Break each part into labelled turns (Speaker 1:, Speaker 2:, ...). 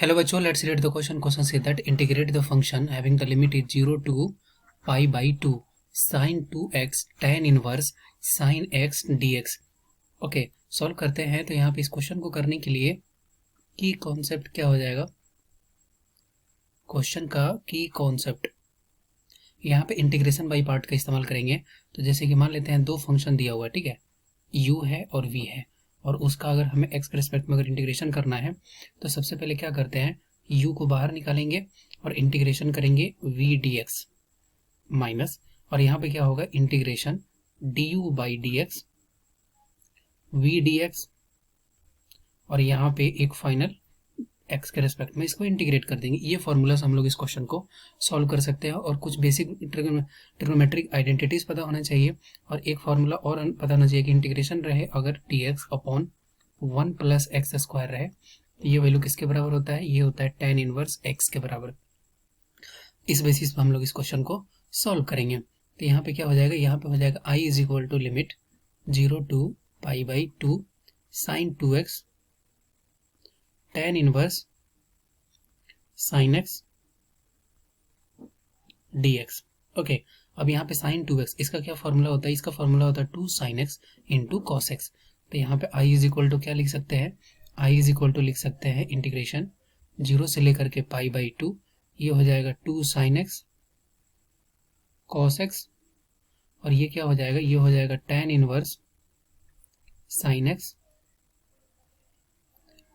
Speaker 1: Hello बच्चों, let's read the question. Question says that integrate the function having the limit is 0 to pi by 2 sin 2x tan inverse sin x dx. Okay, solve करते हैं। तो यहाँ पे इस question को करने के लिए की कॉन्सेप्ट क्या हो जाएगा? क्वेश्चन का की कॉन्सेप्ट यहाँ पे इंटीग्रेशन बाई पार्ट का इस्तेमाल करेंगे। तो जैसे कि मान लेते हैं दो फंक्शन दिया हुआ है, ठीक है, u है और v है, और उसका अगर हमें x के रिस्पेक्ट में अगर इंटीग्रेशन करना है तो सबसे पहले क्या करते हैं, u को बाहर निकालेंगे और इंटीग्रेशन करेंगे v dx माइनस, और यहाँ पे क्या होगा, integration du by dx v dx, और यहाँ पे एक फाइनल x के रेस्पेक्ट में इसको इंटीग्रेट कर देंगे। ये फॉर्मूला से हम लोग इस क्वेश्चन को सॉल्व कर सकते हैं, और कुछ बेसिक ट्रिग्नोमेट्रिक आइडेंटिटीज पता होना चाहिए, और एक फार्मूला और पता होना चाहिए कि इंटीग्रेशन रहे अगर dx upon 1 plus x square रहे तो ये वैल्यू किसके बराबर होता है, ये होता है tan इनवर्स x के बराबर। इस बेसिस पर हम लोग इस क्वेश्चन को सॉल्व करेंगे। तो यहाँ पे क्या हो जाएगा, यहाँ पे हो जाएगा i is equal to limit 0 to pi by 2 sine 2x tan inverse sin x dx। Okay, अब यहाँ पे sin 2x, इसका क्या फॉर्मूला होता है, इसका फॉर्मूला होता है 2 sin x into cos x. तो यहाँ पे i इज इक्वल टू क्या लिख सकते हैं, i इज इक्वल टू लिख सकते हैं इंटीग्रेशन 0 से लेकर के पाई बाई 2, ये हो जाएगा 2 sin x कॉस एक्स, और ये क्या हो जाएगा, ये हो जाएगा tan inverse sin x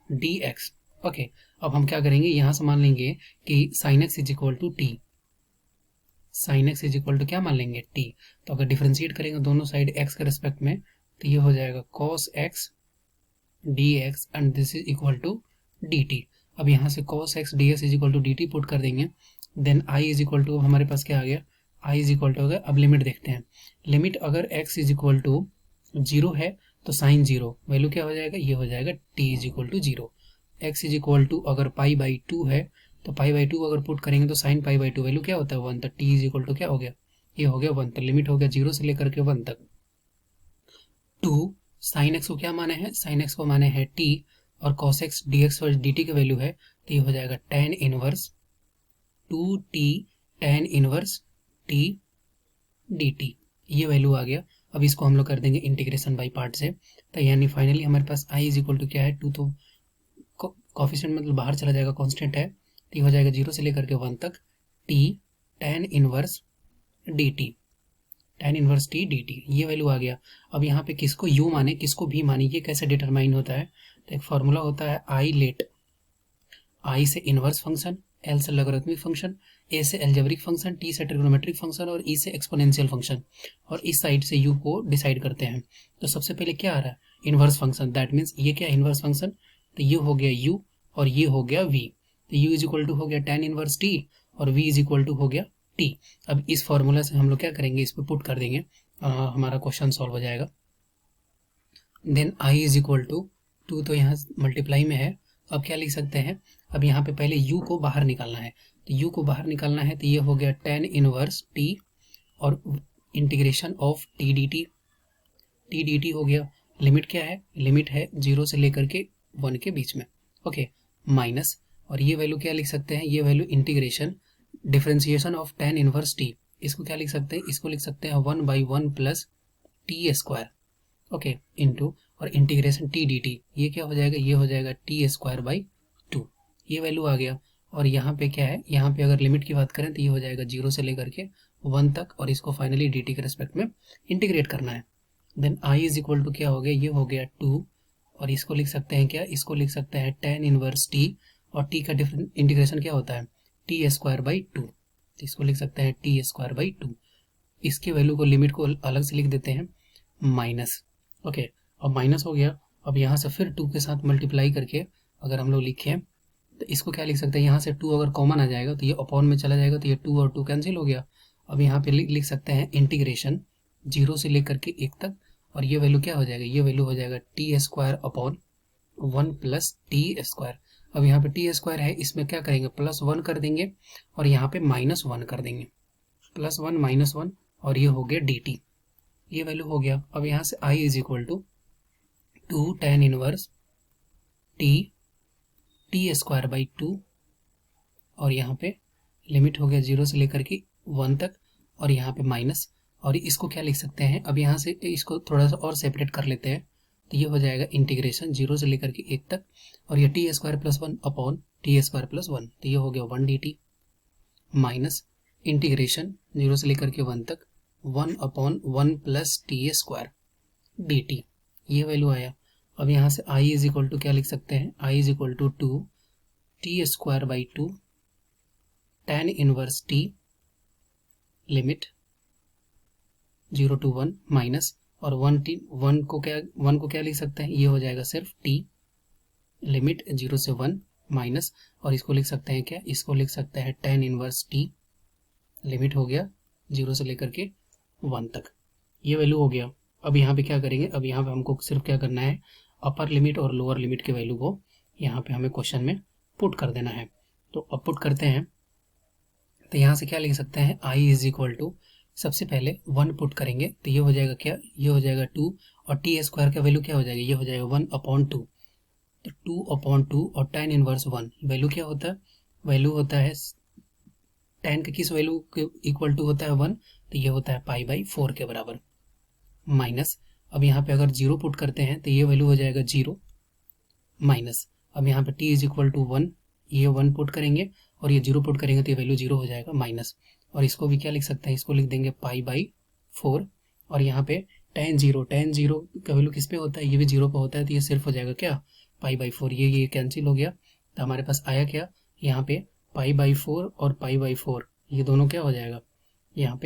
Speaker 1: dx। Okay, अब हम क्या करेंगे, यहां से मान लेंगे कि sin x is equal to t, sin x is equal to क्या मान लेंगे, t। तो अगर डिफरेंशिएट करेंगे दोनों साइड x के रेस्पेक्ट में तो ये हो जाएगा cos x dx and this is equal to dt। अब यहाँ से cos x dx is equal to dt put कर देंगे, then i is equal to, हमारे पास क्या आ गया, i इज इक्वल टू हो गया। अब लिमिट देखते हैं, लिमिट अगर x इज इक्वल टू 0 है तो साइन 0 वैल्यू क्या हो जाएगा, ये हो जाएगा t is equal to 0। x is equal to अगर पाई बाई 2 है तो पाई बाई 2 अगर पुट करेंगे तो साइन पाई बाई 2 वैल्यू क्या होता है 1, तो t इज इक्वल टू क्या हो गया, ये हो गया 1। तो लिमिट हो गया 0 से लेकर के 1 तक। 2 साइन x को क्या माने हैं, साइन x को माने हैं t, और cos x dx और dt की वैल्यू है, तो ये हो जाएगा tan inverse 2t tan inverse t dt, ये वैल्यू आ गया। अब इसको हम लोग कर देंगे इंटीग्रेशन बाई पार्ट से, तो यानी फाइनली हमारे पास i इज इक्वल टू क्या है 2, तो कोफिशिएंट मतलब बाहर चला जाएगा, कांस्टेंट है, तो हो जाएगा 0 से लेकर के 1 तक t tan inverse dt, tan inverse t dt, ये वैल्यू आ गया। अब यहाँ पे किसको u माने किसको v माने, ये कैसे डिटरमाइन होता है, तो एक फॉर्मूला होता है i लेट, i से इनवर्स फंक्शन, l से लॉगरिथमिक फंक्शन, a से एल्जेब्रिक फंक्शन, t से ट्रिग्नोमेट्रिक फंक्शन, और e से एक्सपोनेंशियल फंक्शन, और इस साइड से u को डिसाइड करते हैं। तो सबसे पहले क्या आ रहा है, इनवर्स फंक्शन, दैट मीन्स ये क्या इनवर्स फंक्शन, तो ये हो गया u और ये हो गया v, तो u इज इक्वल टू हो गया tan इनवर्स t और v इज इक्वल टू हो गया t। अब इस फॉर्मूला से हम लोग क्या करेंगे, इस पर पुट कर देंगे, हमारा क्वेश्चन सॉल्व हो जाएगा। Then i is equal to 2, तो यहाँ मल्टीप्लाई में है, अब क्या लिख सकते हैं, अब यहाँ पे पहले u को बाहर निकालना है, तो u को बाहर निकालना है तो ये हो गया tan इनवर्स t और इंटीग्रेशन ऑफ t dt हो गया। लिमिट क्या है, लिमिट है 0 से लेकर के 1 के बीच में, ओके, माइनस, और ये वैल्यू क्या लिख सकते हैं, ये value integration differentiation of tan inverse t, इसको क्या लिख सकते हैं, इसको लिख सकते हैं 1 by 1 plus T square, okay, into और इंटीग्रेशन t dt, ये क्या हो जाएगा, ये हो जाएगा टी स्क्वायर बाई 2, ये वैल्यू आ गया। और यहाँ पे क्या है, यहाँ पे अगर लिमिट की बात करें तो ये हो जाएगा 0 से लेकर के 1 तक, और इसको फाइनली dt के रेस्पेक्ट में इंटीग्रेट करना है। Then i is equal to क्या हो गया, ये हो गया 2, और इसको लिख सकते हैं क्या, इसको लिख सकते हैं tan इनवर्स t, और t का डिफरेंट इंटीग्रेशन क्या होता है टी स्क्वायर बाई 2, तो इसको लिख सकते हैं टी स्क्वायर बाई 2। इसके वैल्यू को लिमिट को अलग से लिख देते हैं माइनस, ओके, अब माइनस हो गया। अब यहाँ से फिर 2 के साथ मल्टीप्लाई करके अगर हम लोग लिखें तो इसको क्या लिख सकते हैं, यहाँ से 2 अगर कॉमन आ जाएगा तो ये अपॉन में चला जाएगा, तो ये 2 और 2 कैंसिल हो गया। अब यहाँ पे लिख सकते हैं इंटीग्रेशन 0 से लेकर के 1 तक, और ये वैल्यू क्या हो जाएगा, ये वैल्यू हो जाएगा T square upon 1 plus T square. अब यहाँ पे टी स्क्वायर है, इसमें क्या करेंगे, प्लस 1 कर देंगे, और यहाँ पे माइनस 1 कर देंगे, प्लस 1 माइनस 1, और ये हो गया डी टी, ये वैल्यू हो गया। अब यहाँ से i is equal to 2 tan inverse t t square by 2, और यहाँ पे लिमिट हो गया 0 से लेकर के 1 तक, और यहाँ पे माइनस, और इसको क्या लिख सकते हैं, अब यहाँ से इसको थोड़ा सा और सेपरेट कर लेते हैं, तो ये हो जाएगा इंटीग्रेशन 0 से लेकर के 1 तक, और ये T square plus 1 upon T square plus 1, तो ये हो गया 1 dt, माइनस इंटीग्रेशन 0 से लेकर के 1 तक 1 upon 1 plus T square dt, ये वैल्यू आया। अब यहाँ से i इज इक्वल टू क्या लिख सकते हैं, i is equal to 2 t square by 2 tan inverse t limit 0 to 1 minus, और 1 को क्या लिख सकते हैं, ये हो जाएगा सिर्फ t लिमिट 0 से 1 माइनस, और इसको लिख सकते हैं क्या, इसको लिख सकते हैं tan इनवर्स t लिमिट हो गया 0 से लेकर के 1 तक, ये वैल्यू हो गया। अब यहाँ पे क्या करेंगे, अब यहाँ पे हमको सिर्फ क्या करना है, अपर लिमिट और लोअर लिमिट के वैल्यू को यहाँ पे हमें क्वेश्चन में पुट कर देना है। तो अब पुट करते हैं, तो यहाँ से क्या लिख सकते हैं, i इज इक्वल टू, सबसे पहले 1 पुट करेंगे, तो ये हो जाएगा क्या, ये हो जाएगा 2, और टी स्क्वायर का वैल्यू क्या हो जाएगा, ये हो जाएगा 1 अपॉन 2, तो 2 अपॉन 2 और tan इनवर्स 1, वैल्यू क्या होता है, वैल्यू होता है tan का किस वैल्यू के इक्वल टू होता है 1, तो ये होता है पाई बाई 4 के बराबर, माइनस, अब यहाँ पे अगर 0 पुट करते हैं तो ये वैल्यू हो जाएगा 0, माइनस, अब यहाँ पे t इज इक्वल टू 1, ये 1 पुट करेंगे और ये 0 पुट करेंगे तो ये वैल्यू 0 हो जाएगा, माइनस, और इसको भी क्या लिख सकते हैं, इसको लिख देंगे पाई बाई 4, और यहाँ पे tan 0 का वैल्यू किस पे होता है, ये भी 0 पे होता है, तो ये सिर्फ हो जाएगा क्या, पाई बाई 4, ये कैंसिल हो गया, तो हमारे पास आया क्या, यहाँ पे पाई बाई 4 और पाई बाई 4, ये दोनों क्या हो जाएगा, यहाँ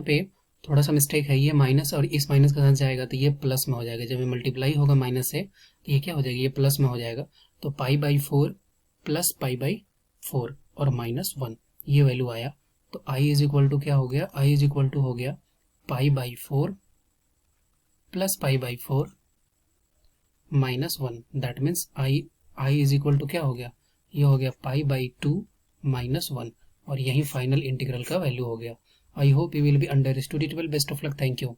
Speaker 1: पे थोड़ा सा मिस्टेक है, ये माइनस और इस माइनस के साथ जाएगा तो ये प्लस में हो जाएगा, जब ये मल्टीप्लाई होगा माइनस से तो ये क्या हो जाएगा, ये प्लस में हो जाएगा, तो पाई बाई 4 प्लस पाई बाई 4 और माइनस 1, ये वैल्यू आया। तो i इज इक्वल टू क्या हो गया, i इज इक्वल टू हो गया pi by 4 plus pi by 4 minus 1, that means i is equal to क्या हो गया, ये हो गया पाई बाई 2 माइनस 1, और यही फाइनल इंटीग्रल का वैल्यू हो गया। I hope you will be understood it well. Best of luck. Thank you.